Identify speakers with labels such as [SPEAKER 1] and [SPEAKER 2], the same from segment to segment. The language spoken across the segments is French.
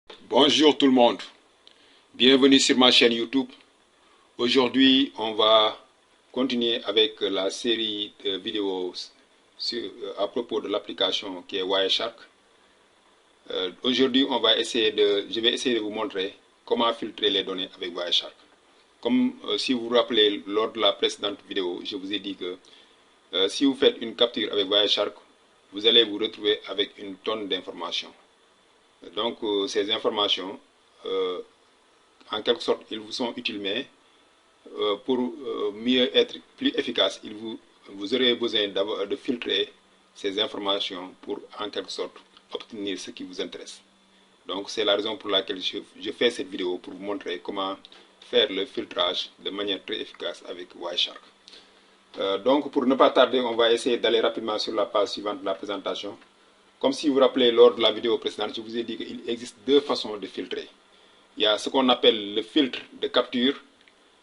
[SPEAKER 1] Bonjour tout le monde, bienvenue sur ma chaîne YouTube. Aujourd'hui, on va continuer avec la série de vidéos à propos de l'application qui est Wireshark. Aujourd'hui, je vais essayer de vous montrer comment filtrer les données avec Wireshark. Comme si vous vous rappelez, lors de la précédente vidéo, je vous ai dit que si vous faites une capture avec Wireshark, vous allez vous retrouver avec une tonne d'informations. Donc, ces informations, en quelque sorte, ils vous sont utiles, mais pour mieux être plus efficace, vous aurez besoin de filtrer ces informations pour, en quelque sorte, obtenir ce qui vous intéresse. Donc, c'est la raison pour laquelle je fais cette vidéo, pour vous montrer comment faire le filtrage de manière très efficace avec Wireshark. Donc, pour ne pas tarder, on va essayer d'aller rapidement sur la page suivante de la présentation. Comme si vous vous rappelez, lors de la vidéo précédente, je vous ai dit qu'il existe deux façons de filtrer. Il y a ce qu'on appelle le filtre de capture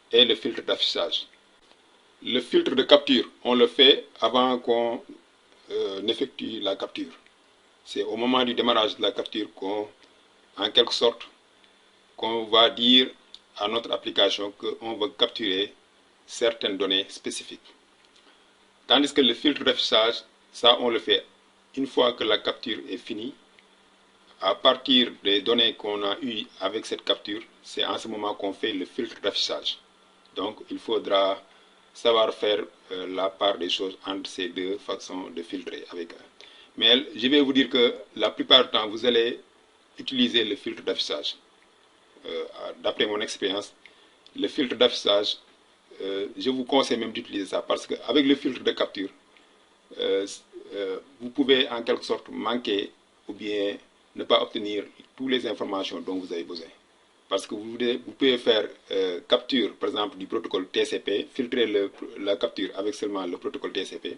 [SPEAKER 1] et le filtre d'affichage. Le filtre de capture, on le fait avant qu'on effectue la capture. C'est au moment du démarrage de la capture en quelque sorte, qu'on va dire à notre application qu'on veut capturer certaines données spécifiques. Tandis que le filtre d'affichage, ça on le fait une fois que la capture est finie. À partir des données qu'on a eues avec cette capture, c'est en ce moment qu'on fait le filtre d'affichage. Donc, il faudra savoir faire la part des choses entre ces deux façons de filtrer avec eux. Mais je vais vous dire que la plupart du temps, vous allez utiliser le filtre d'affichage. D'après mon expérience, le filtre d'affichage, je vous conseille même d'utiliser ça parce qu'avec le filtre de capture, vous pouvez en quelque sorte manquer ou bien ne pas obtenir toutes les informations dont vous avez besoin. Parce que vous pouvez faire capture, par exemple, du protocole TCP, filtrer la capture avec seulement le protocole TCP,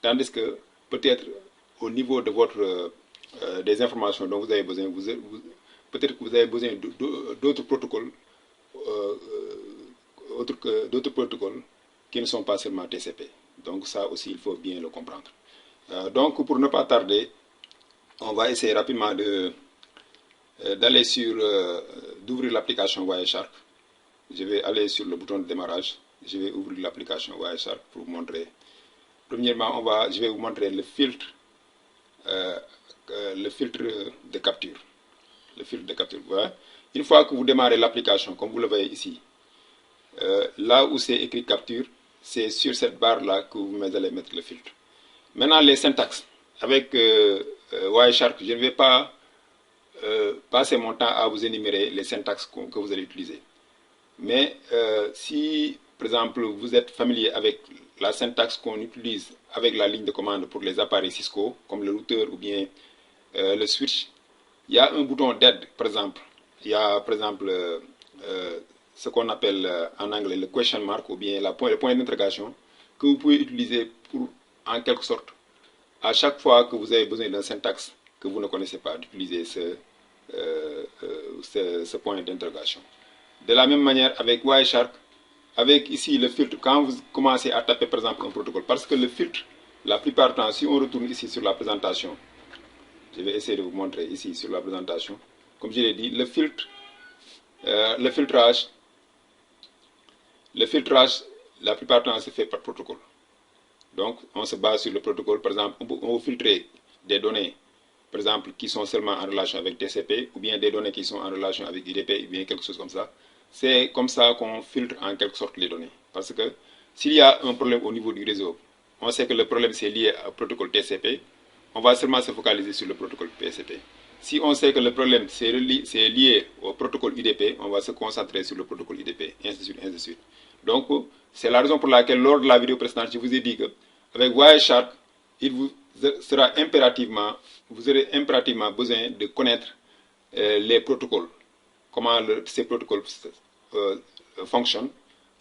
[SPEAKER 1] tandis que peut-être au niveau de des informations dont vous avez besoin, peut-être que vous avez besoin d'autres protocoles, d'autres protocoles qui ne sont pas seulement TCP. Donc ça aussi, il faut bien le comprendre. Donc pour ne pas tarder, on va essayer rapidement d'aller d'ouvrir l'application Wireshark. Je vais aller sur le bouton de démarrage. Je vais ouvrir l'application Wireshark pour vous montrer. Premièrement, je vais vous montrer le filtre de capture. Le filtre de capture. Voilà. Une fois que vous démarrez l'application, comme vous le voyez ici, là où c'est écrit capture, c'est sur cette barre-là que vous allez mettre le filtre. Maintenant, les syntaxes. Avec Wireshark, je ne vais pas passer mon temps à vous énumérer les syntaxes que vous allez utiliser. Mais si, par exemple, vous êtes familier avec la syntaxe qu'on utilise avec la ligne de commande pour les appareils Cisco, comme le routeur ou bien le switch, il y a un bouton d'aide, par exemple. Il y a, par exemple, ce qu'on appelle en anglais le question mark ou bien le point d'interrogation que vous pouvez utiliser pour, en quelque sorte, à chaque fois que vous avez besoin d'un syntaxe que vous ne connaissez pas, d'utiliser ce point d'interrogation. De la même manière avec Wireshark, avec ici le filtre, quand vous commencez à taper par exemple un protocole, parce que le filtre, la plupart du temps, si on retourne ici sur la présentation, je vais essayer de vous montrer ici sur la présentation, comme je l'ai dit, le filtrage, la plupart du temps se fait par protocole. Donc, on se base sur le protocole. Par exemple, on va filtrer des données, par exemple, qui sont seulement en relation avec TCP, ou bien des données qui sont en relation avec UDP, ou bien quelque chose comme ça. C'est comme ça qu'on filtre en quelque sorte les données. Parce que s'il y a un problème au niveau du réseau, on sait que le problème c'est lié au protocole TCP, on va seulement se focaliser sur le protocole TCP. Si on sait que le problème c'est lié au protocole UDP, on va se concentrer sur le protocole UDP, et ainsi de suite, ainsi de suite. Donc, c'est la raison pour laquelle, lors de la vidéo précédente, je vous ai dit qu'avec Wireshark, vous aurez impérativement besoin de connaître les protocoles, comment ces protocoles fonctionnent,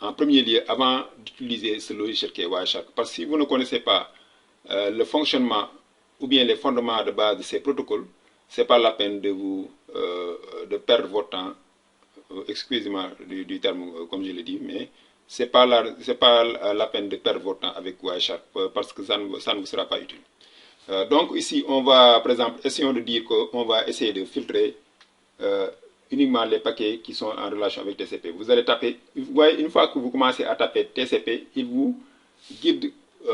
[SPEAKER 1] en premier lieu, avant d'utiliser ce logiciel qui est Wireshark. Parce que si vous ne connaissez pas le fonctionnement ou bien les fondements de base de ces protocoles, ce n'est pas la peine de perdre votre temps, excusez-moi du terme comme je l'ai dit, mais ce n'est pas la peine de perdre votre temps avec Wireshark parce que ça ne vous sera pas utile. Donc ici, on va, par exemple, essayons de dire qu'on va essayer de filtrer uniquement les paquets qui sont en relation avec TCP. Vous allez taper, vous voyez, une fois que vous commencez à taper TCP, il vous guide,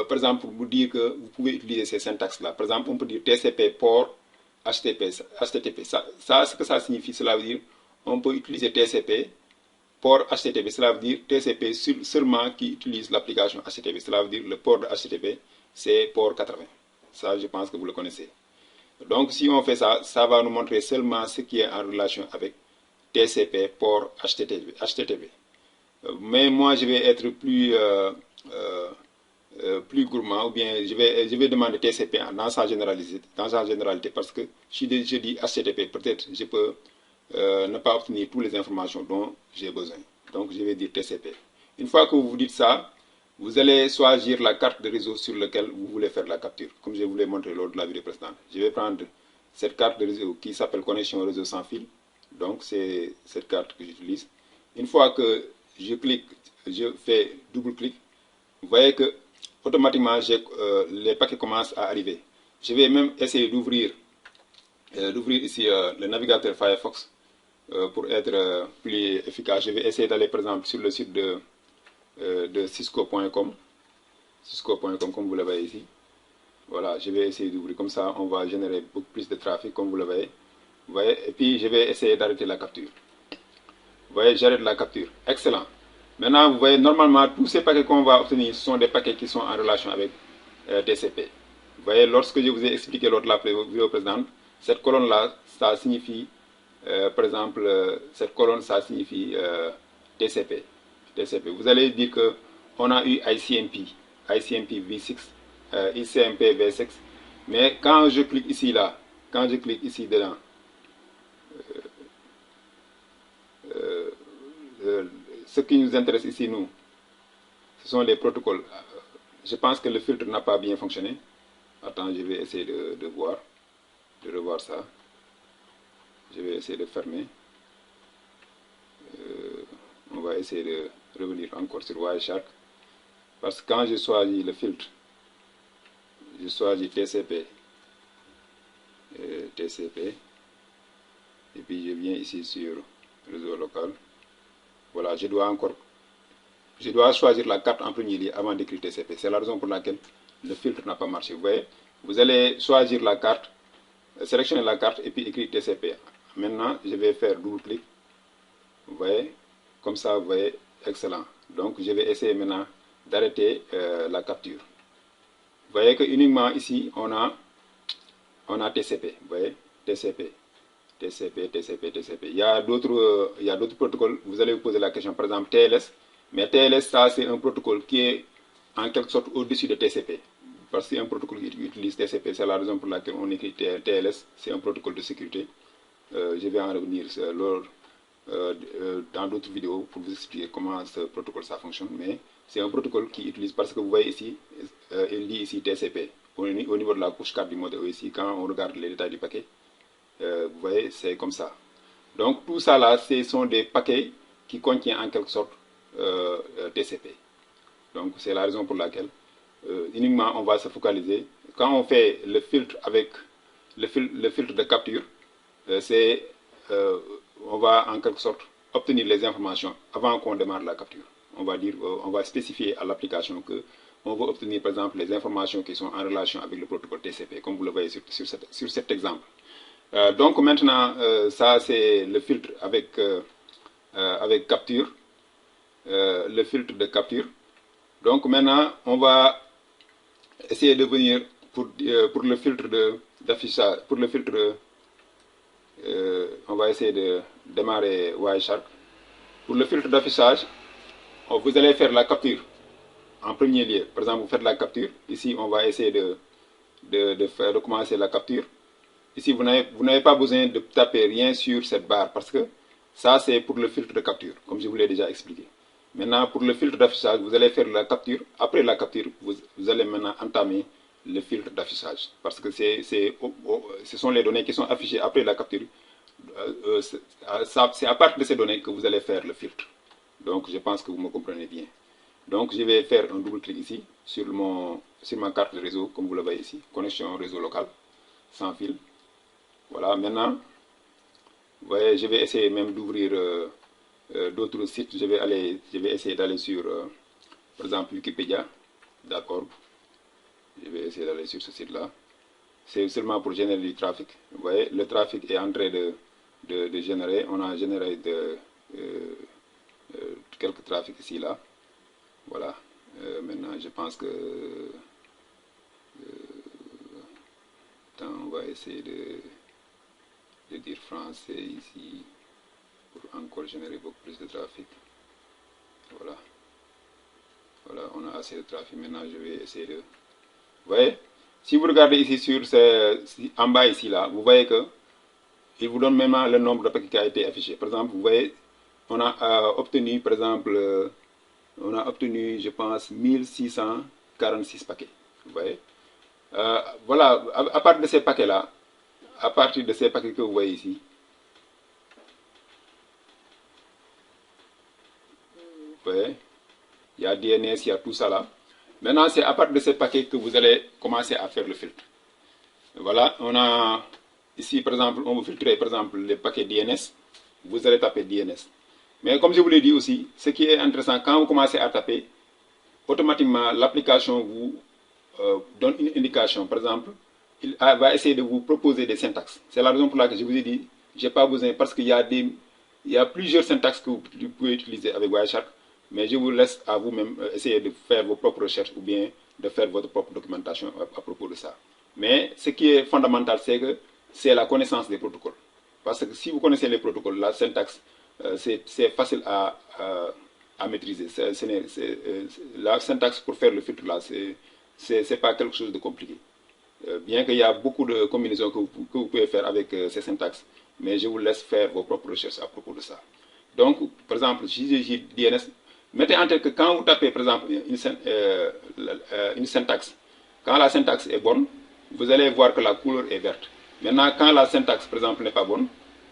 [SPEAKER 1] par exemple, pour vous dire que vous pouvez utiliser ces syntaxes-là. Par exemple, on peut dire TCP port HTTP. Ça, ce que ça signifie, cela veut dire on peut utiliser TCP port HTTP. Cela veut dire TCP seulement qui utilise l'application HTTP. Cela veut dire le port de HTTP, c'est port 80. Ça, je pense que vous le connaissez. Donc, si on fait ça, ça va nous montrer seulement ce qui est en relation avec TCP port HTTP. Mais moi, je vais être plus gourmand, ou bien je vais demander TCP dans sa généralité, parce que si je dis HTTP, peut-être je peux ne pas obtenir toutes les informations dont j'ai besoin. Donc, je vais dire TCP. Une fois que vous dites ça, vous allez choisir la carte de réseau sur laquelle vous voulez faire la capture, comme je vous l'ai montré lors de la vidéo précédente. Je vais prendre cette carte de réseau qui s'appelle connexion réseau sans fil. Donc, c'est cette carte que j'utilise. Une fois que je clique, je fais double-clic, vous voyez que automatiquement, les paquets commencent à arriver. Je vais même essayer d'ouvrir ici le navigateur Firefox pour être plus efficace. Je vais essayer d'aller par exemple sur le site de cisco.com, comme vous le voyez ici. Voilà, je vais essayer d'ouvrir, comme ça on va générer beaucoup plus de trafic, comme vous le voyez. Vous voyez, et puis je vais essayer d'arrêter la capture. Vous voyez, j'arrête la capture. Excellent. Maintenant, vous voyez, normalement, tous ces paquets qu'on va obtenir sont des paquets qui sont en relation avec TCP. Vous voyez, lorsque je vous ai expliqué lors de la vidéo précédente, cette colonne-là, ça signifie, par exemple, cette colonne, ça signifie TCP. Vous allez dire qu'on a eu ICMP V6, ICMP V6, mais quand je clique ici, là, quand je clique ici dedans, ce qui nous intéresse ici, nous, ce sont les protocoles. Je pense que le filtre n'a pas bien fonctionné. Attends, je vais essayer de revoir ça. Je vais essayer de fermer. On va essayer de revenir encore sur Wireshark. Parce que quand je choisis le filtre, je choisis TCP. Et puis je viens ici sur réseau local. Voilà, je dois choisir la carte en premier lieu avant d'écrire TCP. C'est la raison pour laquelle le filtre n'a pas marché. Vous voyez, vous allez choisir la carte, sélectionner la carte et puis écrire TCP. Maintenant, je vais faire double-clic. Vous voyez, comme ça, vous voyez, excellent. Donc, je vais essayer maintenant d'arrêter la capture. Vous voyez que uniquement ici, on a TCP. Vous voyez, TCP. Il y a d'autres protocoles. Vous allez vous poser la question, par exemple TLS. Mais TLS, ça, c'est un protocole qui est en quelque sorte au-dessus de TCP. Parce que c'est un protocole qui utilise TCP. C'est la raison pour laquelle on écrit TLS. C'est un protocole de sécurité. Je vais en revenir dans d'autres vidéos pour vous expliquer comment ce protocole ça fonctionne. Mais c'est un protocole qui utilise, parce que vous voyez ici, il dit ici TCP. Au niveau de la couche 4 du modèle ici, quand on regarde les détails du paquet, vous voyez, c'est comme ça. Donc tout ça là, ce sont des paquets qui contiennent en quelque sorte TCP. Donc c'est la raison pour laquelle uniquement on va se focaliser. Quand on fait le filtre avec le filtre de capture, on va en quelque sorte obtenir les informations avant qu'on démarre la capture. On va spécifier à l'application que on veut obtenir par exemple les informations qui sont en relation avec le protocole TCP, comme vous le voyez sur cet exemple. Donc maintenant, ça c'est le filtre avec capture, le filtre de capture. Donc maintenant, on va essayer de venir pour le filtre d'affichage, pour le filtre on va essayer de démarrer Wireshark. Pour le filtre d'affichage, vous allez faire la capture en premier lieu. Par exemple, vous faites la capture. Ici, on va essayer de commencer la capture. Ici, vous n'avez pas besoin de taper rien sur cette barre parce que ça, c'est pour le filtre de capture, comme je vous l'ai déjà expliqué. Maintenant, pour le filtre d'affichage, vous allez faire la capture. Après la capture, vous allez maintenant entamer le filtre d'affichage parce que ce sont les données qui sont affichées après la capture. C'est à partir de ces données que vous allez faire le filtre. Donc, je pense que vous me comprenez bien. Donc, je vais faire un double clic ici sur ma carte de réseau, comme vous le voyez ici, connexion réseau local, sans fil. Voilà, maintenant, Vous voyez, je vais essayer même d'ouvrir d'autres sites. Je vais essayer d'aller sur, par exemple, Wikipédia. D'accord. Je vais essayer d'aller sur ce site-là. C'est seulement pour générer du trafic. Vous voyez, le trafic est en train de générer. On a généré quelques trafics ici, là. Voilà. Maintenant, je pense que... on va essayer de dire français ici pour encore générer beaucoup plus de trafic. Voilà. Voilà, on a assez de trafic. Maintenant, je vais essayer de... Vous voyez, si vous regardez ici sur en bas ici, là, vous voyez que il vous donne maintenant le nombre de paquets qui a été affiché. Par exemple, vous voyez, on a obtenu, par exemple, on a obtenu, je pense, 1646 paquets. Vous voyez. Voilà, à partir de ces paquets-là, à partir de ces paquets que vous voyez ici, vous voyez, il y a DNS, il y a tout ça là. Maintenant, c'est à partir de ces paquets que vous allez commencer à faire le filtre. Voilà, on a ici, par exemple, on veut filtrer, par exemple, les paquets DNS. Vous allez taper DNS. Mais comme je vous l'ai dit aussi, ce qui est intéressant, quand vous commencez à taper, automatiquement, l'application vous donne une indication. Par exemple, il va essayer de vous proposer des syntaxes. C'est la raison pour laquelle je vous ai dit, je n'ai pas besoin, parce qu'il y a plusieurs syntaxes que vous pouvez utiliser avec Wireshark, mais je vous laisse à vous-même essayer de faire vos propres recherches ou bien de faire votre propre documentation à propos de ça. Mais ce qui est fondamental, c'est que c'est la connaissance des protocoles. Parce que si vous connaissez les protocoles, la syntaxe, c'est facile à maîtriser. La syntaxe pour faire le filtre là, c'est pas quelque chose de compliqué. Bien qu'il y a beaucoup de combinaisons que vous pouvez faire avec ces syntaxes, mais je vous laisse faire vos propres recherches à propos de ça. Donc, par exemple, si je dis DNS, mettez en tête que quand vous tapez, par exemple, une syntaxe, quand la syntaxe est bonne, vous allez voir que la couleur est verte. Maintenant, quand la syntaxe, par exemple, n'est pas bonne,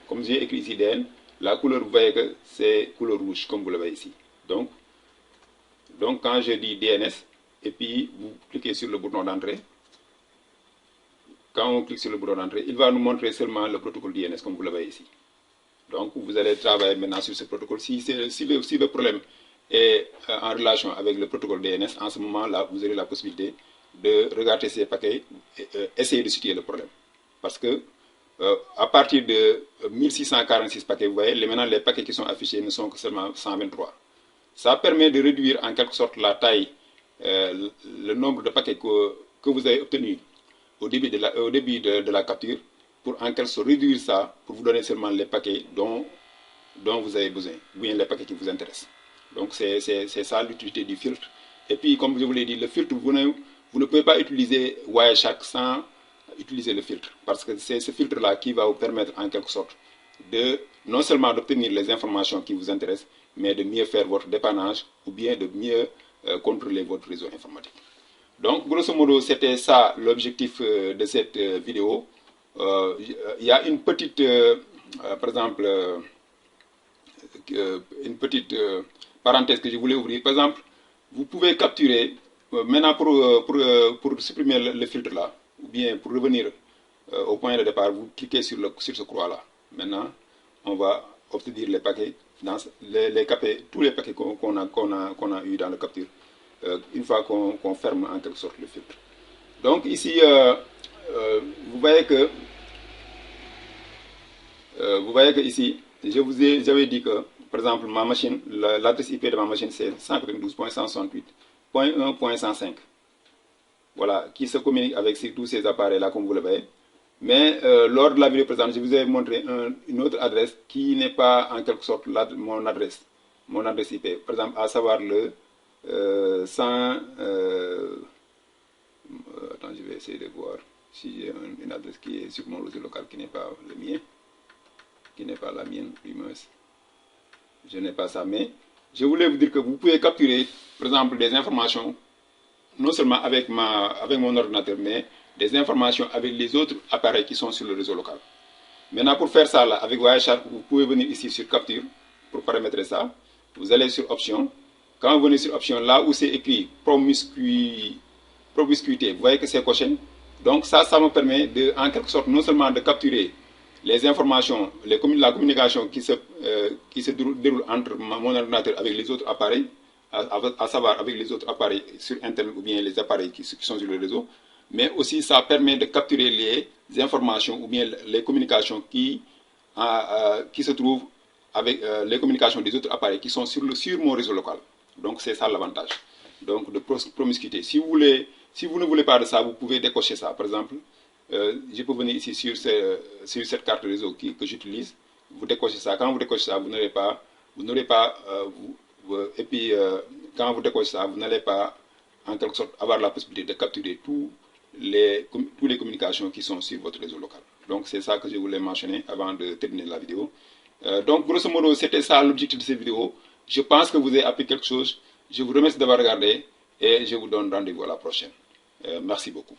[SPEAKER 1] comme j'ai écrit ici DN, la couleur, vous voyez que c'est couleur rouge, comme vous le voyez ici. Donc, quand je dis DNS, et puis vous cliquez sur le bouton d'entrée, quand on clique sur le bouton d'entrée, il va nous montrer seulement le protocole DNS, comme vous le voyez ici. Donc, vous allez travailler maintenant sur ce protocole. Si le problème est en relation avec le protocole DNS, en ce moment-là, vous aurez la possibilité de regarder ces paquets et essayer de situer le problème. Parce que à partir de 1646 paquets, vous voyez, maintenant les paquets qui sont affichés ne sont que seulement 123. Ça permet de réduire en quelque sorte la taille, le nombre de paquets que vous avez obtenus au début de la capture, pour en quelque sorte réduire ça, pour vous donner seulement les paquets dont vous avez besoin, ou bien les paquets qui vous intéressent. Donc c'est ça l'utilité du filtre. Et puis comme je vous l'ai dit, le filtre, vous ne pouvez pas utiliser Wireshark sans utiliser le filtre, parce que c'est ce filtre-là qui va vous permettre en quelque sorte de non seulement d'obtenir les informations qui vous intéressent, mais de mieux faire votre dépannage ou bien de mieux contrôler votre réseau informatique. Donc grosso modo, c'était ça l'objectif de cette vidéo. Il y a une petite, par exemple, une petite parenthèse que je voulais ouvrir. Par exemple, vous pouvez capturer, maintenant pour supprimer le filtre là, ou bien pour revenir au point de départ, vous cliquez sur ce croix là. Maintenant, on va obtenir les paquets, tous les paquets qu'on a eu dans la capture, une fois qu'on ferme en quelque sorte le filtre. Donc ici, vous voyez que ici, j'avais dit que, par exemple, ma machine, l'adresse IP de ma machine, c'est 192.168.1.105. Voilà, qui se communique avec tous ces appareils-là, comme vous le voyez. Mais lors de la vidéo présente, je vous ai montré une autre adresse qui n'est pas en quelque sorte mon adresse IP. Par exemple, à savoir le 100... attends, je vais essayer de voir si j'ai une adresse qui est sur mon réseau local qui n'est pas le mien. Qui n'est pas la mienne, je n'ai pas ça, mais je voulais vous dire que vous pouvez capturer, par exemple, des informations, non seulement avec mon ordinateur, mais des informations avec les autres appareils qui sont sur le réseau local. Maintenant, pour faire ça, là, avec Wireshark, vous pouvez venir ici sur Capture, pour paramétrer ça. Vous allez sur Options. Quand vous venez sur Options, là où c'est écrit promiscuité, vous voyez que c'est coché. Donc ça me permet en quelque sorte, non seulement de capturer les informations, la communication qui se déroule entre mon ordinateur avec les autres appareils, à savoir avec les autres appareils sur Internet ou bien les appareils qui sont sur le réseau, mais aussi ça permet de capturer les informations ou bien les communications qui se trouvent avec les communications des autres appareils qui sont sur mon réseau local. Donc c'est ça l'avantage. Donc de promiscuité. Si vous ne voulez pas de ça, vous pouvez décocher ça. Par exemple, je peux venir ici sur cette carte réseau que j'utilise. Vous décochez ça. Quand vous décochez ça, vous n'aurez pas, et puis quand vous décochez ça, vous n'allez pas en quelque sorte avoir la possibilité de capturer toutes les communications qui sont sur votre réseau local. Donc c'est ça que je voulais mentionner avant de terminer la vidéo. Donc grosso modo, c'était ça l'objectif de cette vidéo. Je pense que vous avez appris quelque chose. Je vous remercie d'avoir regardé et je vous donne rendez-vous à la prochaine. Merci beaucoup.